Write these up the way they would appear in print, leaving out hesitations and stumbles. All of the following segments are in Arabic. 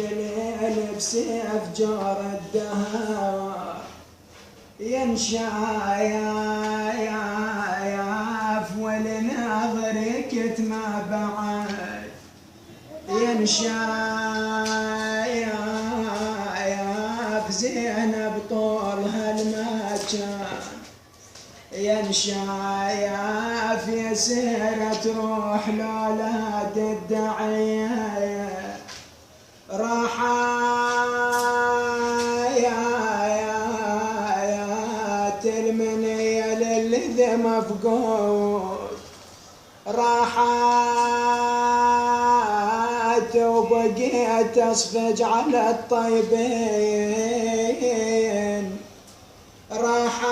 جليل بسيف جور الدهر ينشايف ولناظرك ما بعد ينشايف زينب طولها المكان ينشايف يسير تروح لولاد الدعية راحات المنية للذي مفقود راحات وبقيت اصفج على الطيبين راحات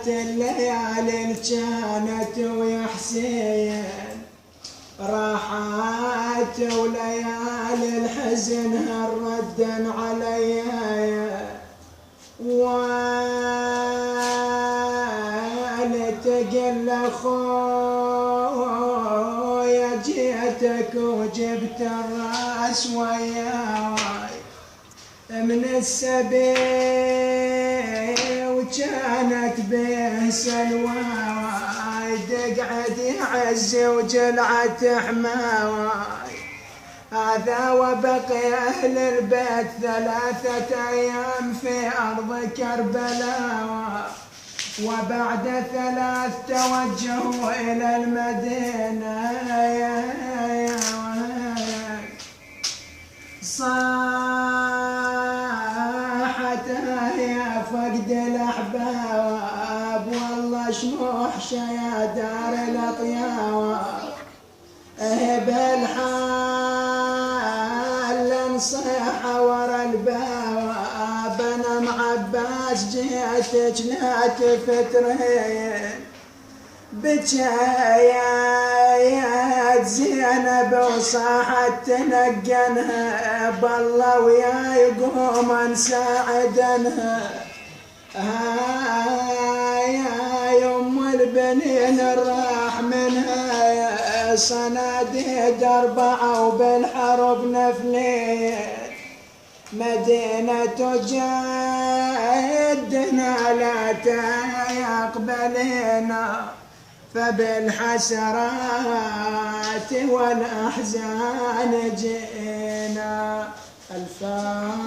الليالي كانت ويا حسين راحات وليالي الحزن هالردا علي والتقل اخويا جيتك وجبت الراس وياي من السبي وكانت به سلوى تقعد يعز وجلعة حماواي هذا وبقي أهل البيت 3 أيام في أرض كربلاء وبعد 3 توجهوا إلى المدينة صاحتها يا فقد الأحباب والله شموح يا دار الأطياب بالحال نصيحة ورا الباب أنا مع عباس جيتك لا تفترين بجايات زينب وصاحت تنقنها بالله ويا يقوم نساعدنها يا ام البنين الراح منها يا صناديد 4 وبالحرب نفلين مدينة جدنا لا يقبلنا فبالحسرات والأحزان جئنا. الفاتحة.